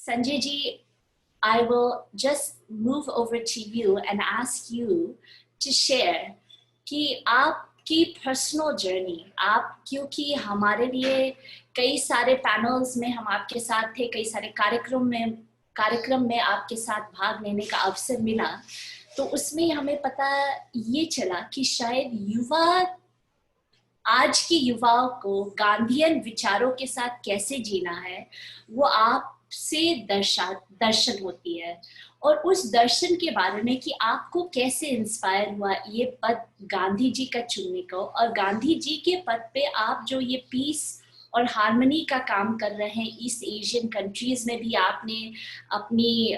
Sanjay ji, I will just move over to you and ask you to share कि आपकी personal journey, आप क्योंकि हमारे लिए कई सारे पैनल्स में हम आपके साथ थे, कई सारे कार्यक्रम में आपके साथ भाग लेने का अवसर मिला, तो उसमें हमें पता ये चला कि शायद आज की युवाओं को गांधीयन विचारों के साथ कैसे जीना है वो आपसे दर्शन होती है। और उस दर्शन के बारे में कि आपको कैसे इंस्पायर हुआ ये पद गांधी जी का चुनने को, और गांधी जी के पद पे आप जो ये पीस और हार्मनी का काम कर रहे हैं ईस्ट एशियन कंट्रीज में भी आपने अपनी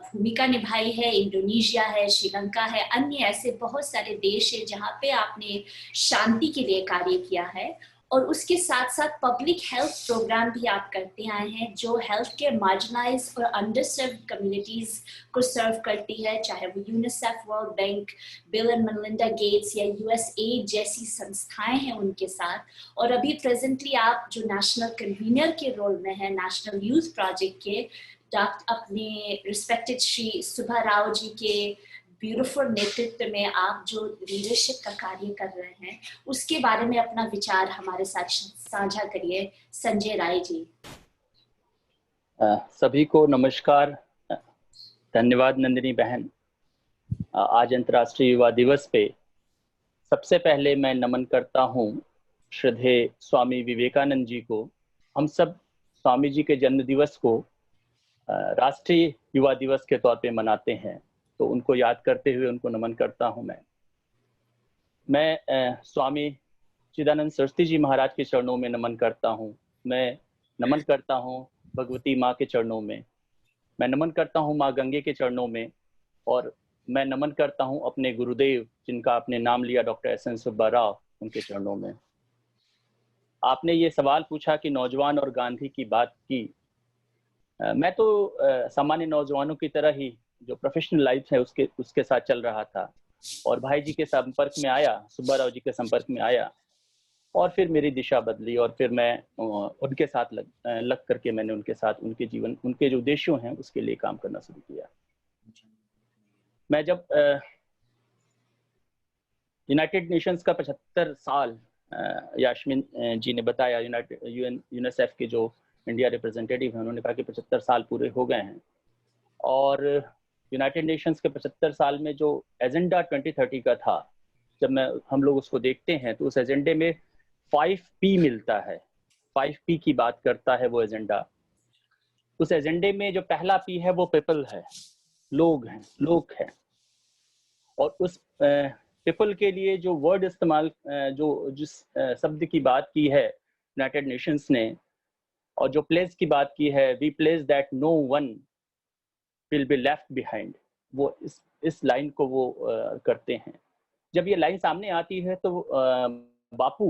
भूमिका निभाई है। इंडोनेशिया है, श्रीलंका है, अन्य ऐसे बहुत सारे देश है जहाँ पे आपने शांति के लिए कार्य किया है। और उसके साथ साथ पब्लिक हेल्थ प्रोग्राम भी आप करते आए हैं जो हेल्थ केयर मार्जिनलाइज और अंडरसर्व्ड कम्युनिटीज को सर्व करती है, चाहे वो UNICEF, world bank, bill and Melinda Gates या यूएसएड जैसी संस्थाएं हैं उनके साथ। और अभी प्रेजेंटली आप जो नेशनल कन्वीनर के रोल में है नेशनल यूथ प्रोजेक्ट के, अपने रिस्पेक्टेड श्री सुभा राव जी के ब्यूटीफुल नेतृत्व में आप जो लीडरशिप का कार्य कर रहे हैं उसके बारे में अपना विचार हमारे साथ साझा करिए संजय राय जी। सभी को नमस्कार, धन्यवाद नंदिनी बहन। आज अंतर्राष्ट्रीय युवा दिवस पे सबसे पहले मैं नमन करता हूँ श्रद्धेय स्वामी विवेकानंद जी को। हम सब स्वामी जी के जन्म दिवस को राष्ट्रीय युवा दिवस के तौर पे मनाते हैं, तो उनको याद करते हुए उनको नमन करता हूं। मैं स्वामी चिदानंद सरस्वती जी महाराज के चरणों में नमन करता हूं। मैं नमन करता हूं भगवती माँ के चरणों में, मैं नमन करता हूं माँ गंगे के चरणों में, और मैं नमन करता हूं अपने गुरुदेव जिनका आपने नाम लिया डॉक्टर एस.एन. सुब्बा राव, उनके चरणों में। आपने ये सवाल पूछा कि नौजवान और गांधी की बात की। मैं तो सामान्य नौजवानों की तरह ही जो प्रोफेशनल लाइफ है उसके साथ चल रहा था, और भाई जी के संपर्क में आया, सुब्बा राव जी के संपर्क में आया, और फिर मेरी दिशा बदली, और फिर मैं उनके साथ लग करके मैंने उनके साथ उनके जीवन, उनके जो उद्देश्यों हैं उसके लिए काम करना शुरू किया। मैं जब यूनाइटेड नेशंस का 75 साल, यास्मीन जी ने बताया, यूनिसेफ के जो इंडिया रिप्रेजेंटेटिव हैं, उन्होंने कहा कि 75 साल पूरे हो गए हैं, और यूनाइटेड नेशंस के 75 साल में जो एजेंडा 2030 का था, जब हम लोग उसको देखते हैं तो उस एजेंडे में 5P मिलता है। 5P की बात करता है वो एजेंडा। उस एजेंडे में जो पहला P है वो पीपल है, लोग हैं। और उस पीपल के लिए जो वर्ड इस्तेमाल, जिस शब्द की बात की है यूनाइटेड नेशंस ने, और जो प्लेस की बात की है, we place that no one will be left behind, वो इस लाइन को वो करते हैं। जब ये लाइन सामने आती है तो बापू,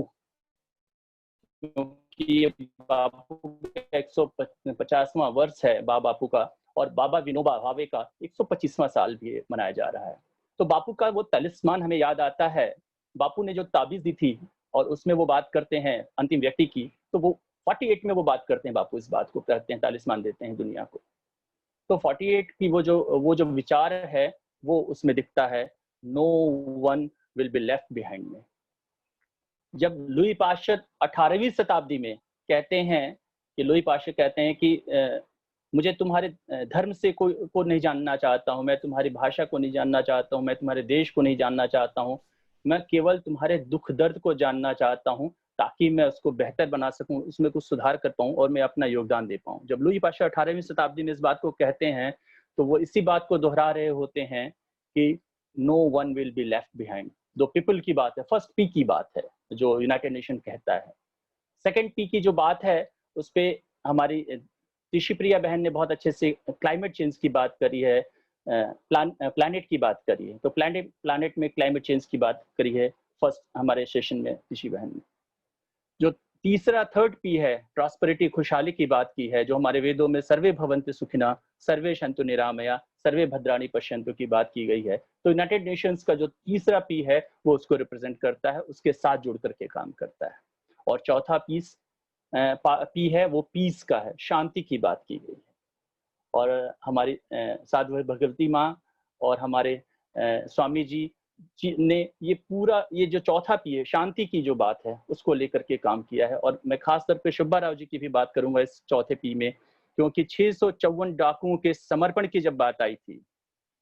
क्योंकि बापू का 150वां वर्ष है बापू का, और बाबा विनोबा भावे का 125वां साल भी मनाया जा रहा है। तो बापू का वो तलिस्मान हमें याद आता है। बापू ने जो ताबीज दी थी और उसमें वो बात करते हैं अंतिम व्यक्ति की, तो वो 48 में वो बात करते हैं, बापू इस बात को कहते हैं, तालिस्मान देते हैं दुनिया को। तो 48 की वो जो विचार है वो उसमें दिखता है, no one will be left behind में। जब लुई पाश्चर 18वीं शताब्दी में कहते हैं कि लुई पाश्चर कहते हैं कि मुझे तुम्हारे धर्म से को नहीं जानना चाहता हूँ, मैं तुम्हारी भाषा को नहीं जानना चाहता हूँ, मैं तुम्हारे देश को नहीं जानना चाहता हूँ, मैं केवल तुम्हारे दुख दर्द को जानना चाहता हूँ ताकि मैं उसको बेहतर बना सकूं, उसमें कुछ सुधार कर पाऊं और मैं अपना योगदान दे पाऊं। जब लुई पाश्चर 18वीं शताब्दी में इस बात को कहते हैं तो वो इसी बात को दोहरा रहे होते हैं कि no one will be left behind. दो पीपल की बात है, फर्स्ट पी की बात है जो यूनाइटेड नेशन कहता है। सेकंड पी की जो बात है उस पर हमारी ऋषिप्रिया बहन ने बहुत अच्छे से क्लाइमेट चेंज की बात करी है, प्लानिट की बात करी है। तो प्लानिट में क्लाइमेट चेंज की बात करी है फर्स्ट हमारे सेशन में ऋषि बहन ने। जो तीसरा थर्ड पी है, प्रॉस्पेरिटी, खुशहाली की बात की है, जो हमारे वेदों में सर्वे भवन्तु सुखिनः, सर्वे सन्तु निरामया, सर्वे भद्राणि पश्यन्तु की बात की गई है। तो यूनाइटेड नेशंस का जो तीसरा पी है वो उसको रिप्रेजेंट करता है, उसके साथ जुड़ करके काम करता है। और चौथा पी है वो पीस का है, शांति की बात की गई है। और हमारी साध्वी भगवती माँ और हमारे स्वामी जी ने ये जो चौथा पी है, शांति की जो बात है, उसको लेकर के काम किया है। और मैं खास तौर पे सुब्बा राव जी की भी बात करूंगा इस चौथे पी में, क्योंकि 654 डाकुओं के समर्पण की जब बात आई थी,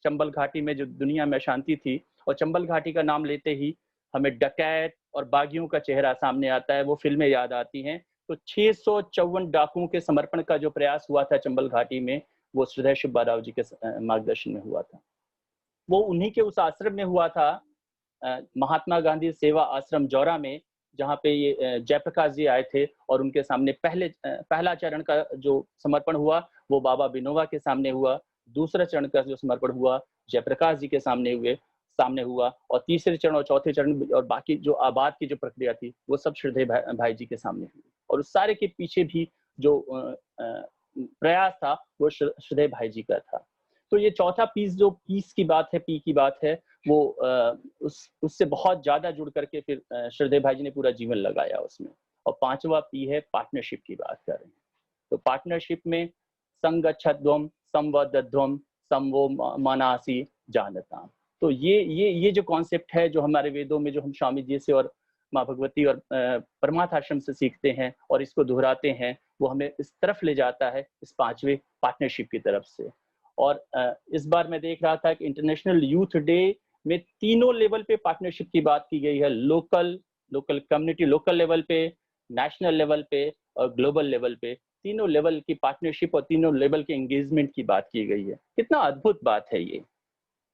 चंबल घाटी में जो दुनिया में शांति थी, और चंबल घाटी का नाम लेते ही हमें डकैत और बागियों का चेहरा सामने आता है, वो फिल्में याद आती हैं। तो 654 डाकुओं के समर्पण का जो प्रयास हुआ था चंबल घाटी में, वो श्रीधर सुब्बा राव जी के मार्गदर्शन में हुआ था। वो उन्हीं के उस आश्रम में हुआ था, महात्मा गांधी सेवा आश्रम जौरा में, जहाँ पे ये जयप्रकाश जी आए थे और उनके सामने पहला चरण का जो समर्पण हुआ वो बाबा विनोबा के सामने हुआ। दूसरा चरण का जो समर्पण हुआ जयप्रकाश जी के सामने हुआ, और तीसरे चरण और चौथे चरण और बाकी जो आबाद की जो प्रक्रिया थी वो सब श्रद्धेय भाई जी के सामने हुई। और उस सारे के पीछे भी जो प्रयास था वो श्रद्धेय भाई जी का था। तो ये चौथा पीस की बात है, पी की बात है, वो उससे बहुत ज्यादा जुड़ करके फिर श्रद्धेय भाई जी ने पूरा जीवन लगाया उसमें। और पांचवा पी है पार्टनरशिप की बात कर रहे हैं। तो पार्टनरशिप में संगच्छध्वम संवदध्वम समवो मनासी जानता। तो ये जो कॉन्सेप्ट है जो हमारे वेदों में, जो हम स्वामी जी से और माँ भगवती और परमार्थ आश्रम से सीखते हैं और इसको दोहराते हैं, वो हमें इस तरफ ले जाता है, इस पांचवे पार्टनरशिप की तरफ से। और इस बार मैं देख रहा था कि इंटरनेशनल यूथ डे में तीनों लेवल पे पार्टनरशिप की बात की गई है, लोकल कम्युनिटी, लोकल लेवल पे, नेशनल लेवल पे और ग्लोबल लेवल पे। तीनों लेवल की पार्टनरशिप और तीनों लेवल के एंगेजमेंट की बात की गई है। कितना अद्भुत बात है ये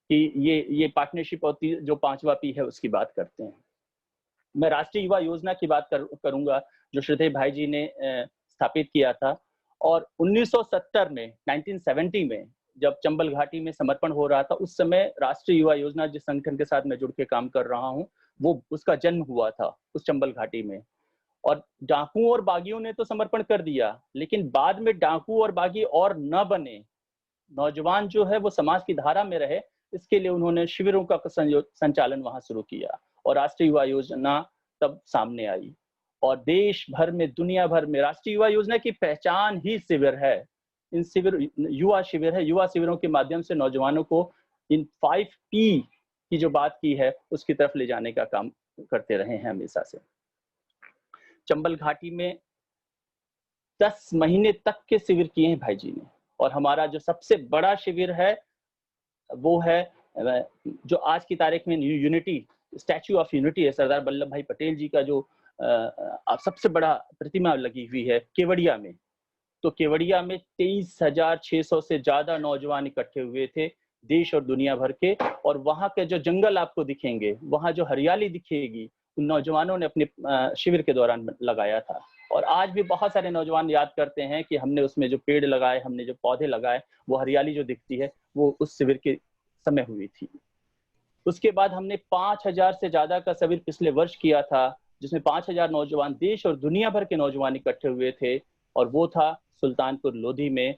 कि ये पार्टनरशिप और जो पांचवा पी है उसकी बात करते हैं। मैं राष्ट्रीय युवा योजना की बात करूंगा जो श्रद्धेय भाई जी ने स्थापित किया था। और 1970 में 1970 में जब चंबल घाटी में समर्पण हो रहा था, उस समय राष्ट्रीय युवा योजना जिस संगठन के साथ मैं जुड़ के काम कर रहा हूँ, वो उसका जन्म हुआ था उस चंबल घाटी में। और डाकुओं और बागियों ने तो समर्पण कर दिया, लेकिन बाद में डाकू और बागी और न बने, नौजवान जो है वो समाज की धारा में रहे, इसके लिए उन्होंने शिविरों का संचालन वहां शुरू किया और राष्ट्रीय युवा योजना तब सामने आई। और देश भर में, दुनिया भर में राष्ट्रीय युवा योजना की पहचान ही शिविर है। इन शिविर युवा शिविर है। युवा शिविरों के माध्यम से नौजवानों को इन 5P की जो बात की है उसकी तरफ ले जाने का काम करते रहे हैं हमेशा से। चंबल घाटी में 10 महीने तक के शिविर किए हैं भाई जी ने। और हमारा जो सबसे बड़ा शिविर है वो है जो आज की तारीख में यूनिटी, स्टैच्यू ऑफ यूनिटी है, सरदार वल्लभ भाई पटेल जी का जो सबसे बड़ा प्रतिमा लगी हुई है केवड़िया में। तो केवड़िया में 23,600 से ज्यादा नौजवान इकट्ठे हुए थे देश और दुनिया भर के। और वहां के जो जंगल आपको दिखेंगे, वहां जो हरियाली दिखेगी, उन नौजवानों ने अपने शिविर के दौरान लगाया था। और आज भी बहुत सारे नौजवान याद करते हैं कि हमने उसमें जो पेड़ लगाए, हमने जो पौधे लगाए, वो हरियाली जो दिखती है वो उस शिविर के समय हुई थी। उसके बाद हमने 5,000 से ज्यादा का शिविर पिछले वर्ष किया था, जिसमें 5,000 नौजवान, देश और दुनिया भर के नौजवान इकट्ठे हुए थे। और वो था सुल्तानपुर लोधी में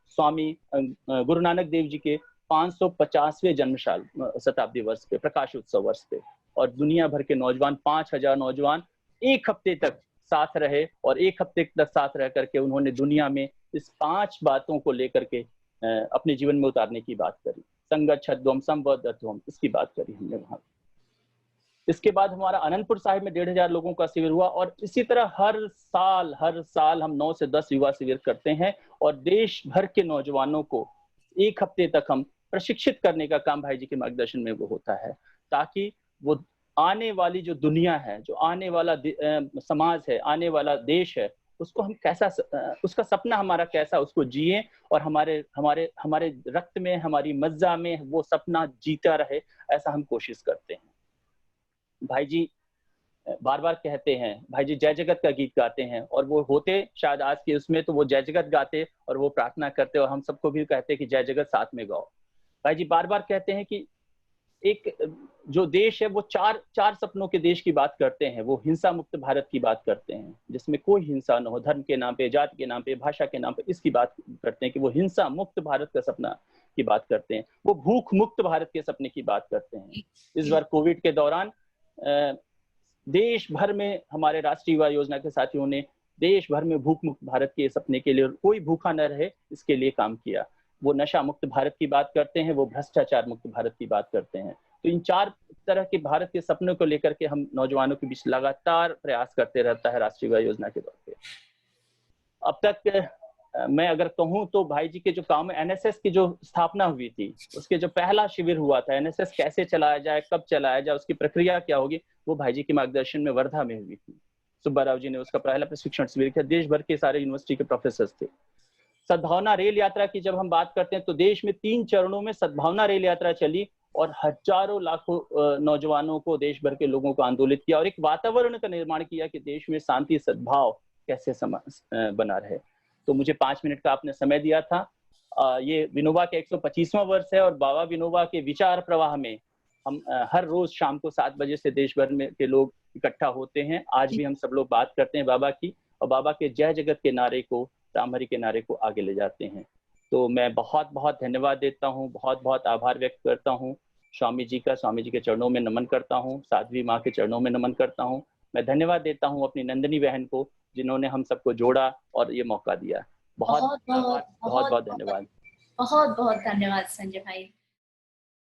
स्वामी गुरु नानक देव जी के 550वें जन्म शताब्दी वर्ष पे, प्रकाश उत्सव वर्ष पे। और दुनिया भर के नौजवान, 5,000 नौजवान एक हफ्ते तक साथ रहे। और एक हफ्ते तक साथ रह करके उन्होंने दुनिया में इस 5 बातों को लेकर के अपने जीवन में उतारने की बात करी। संगच्छध्वम संवदध्वम, इसकी बात करी हमने वहां। इसके बाद हमारा अनंतपुर साहिब में 1,500 लोगों का शिविर हुआ। और इसी तरह हर साल हम 9 से 10 युवा शिविर करते हैं। और देश भर के नौजवानों को एक हफ्ते तक हम प्रशिक्षित करने का काम भाई जी के मार्गदर्शन में वो होता है, ताकि वो आने वाली जो दुनिया है, जो आने वाला समाज है, आने वाला देश है, उसको हम कैसा, उसका सपना हमारा कैसा, उसको जिए। और हमारे रक्त में, हमारी मज्जा में वो सपना जीता रहे, ऐसा हम कोशिश करते हैं। भाई जी बार बार कहते हैं, भाई जी जय जगत का गीत गाते हैं। और वो होते शायद आज के उसमें तो वो जय जगत गाते और वो प्रार्थना करते, और हम सबको भी कहते कि जय जगत साथ में गाओ। भाई जी बार बार कहते हैं कि एक जो देश है वो चार सपनों के देश की बात करते हैं। वो हिंसा मुक्त भारत की बात करते हैं, जिसमें कोई हिंसा न हो, धर्म के नाम पे, जाति के नाम पे, भाषा के नाम पे, इसकी बात करते हैं कि वो हिंसा मुक्त भारत का सपना की बात करते हैं। वो भूख मुक्त भारत के सपने की बात करते हैं। इस बार कोविड के दौरान देश भर में हमारे राष्ट्रीय युवा योजना के साथियों ने देश भर में भूख मुक्त भारत के सपने के लिए, और कोई भूखा न रहे इसके लिए काम किया। वो नशा मुक्त भारत की बात करते हैं, वो भ्रष्टाचार मुक्त भारत की बात करते हैं। तो इन 4 तरह के भारत के सपनों को लेकर के हम नौजवानों के बीच लगातार प्रयास करते रहता है राष्ट्रीय युवा योजना के तौर पे। अब तक मैं अगर कहूँ तो भाई जी के जो काम में एनएसएस की जो स्थापना हुई थी, उसके जो पहला शिविर हुआ था, एनएसएस कैसे चलाया जाए, कब चलाया जाए, उसकी प्रक्रिया क्या होगी, वो भाई जी के मार्गदर्शन में वर्धा में हुई थी। सुब्बाराव जी ने उसका पहला प्रशिक्षण शिविर किया, देश भर के सारे यूनिवर्सिटी के प्रोफेसर थे। सद्भावना रेल यात्रा की जब हम बात करते हैं तो देश में 3 चरणों में सद्भावना रेल यात्रा चली और हजारों लाखों नौजवानों को, देश भर के लोगों को आंदोलित किया और एक वातावरण का निर्माण किया कि देश में शांति सद्भाव कैसे बना रहे। तो मुझे 5 मिनट का आपने समय दिया था। ये विनोबा के 125वां वर्ष है और बाबा विनोबा के विचार प्रवाह में हम हर रोज शाम को 7 बजे से देश भर में के लोग इकट्ठा होते हैं। आज भी हम सब लोग बात करते हैं बाबा की, और बाबा के जय जगत के नारे को, रामहरि के नारे को आगे ले जाते हैं। तो मैं बहुत बहुत धन्यवाद देता हूँ, बहुत बहुत आभार व्यक्त करता हूँ स्वामी जी का, स्वामी जी के चरणों में नमन करता हूँ, साध्वी माँ के चरणों में नमन करता हूँ। मैं धन्यवाद देता हूँ अपनी नंदिनी बहन को, जिन्होंने हम सबको जोड़ा और ये मौका दिया। बहुत बहुत बहुत बहुत धन्यवाद। बहुत बहुत धन्यवाद संजय भाई।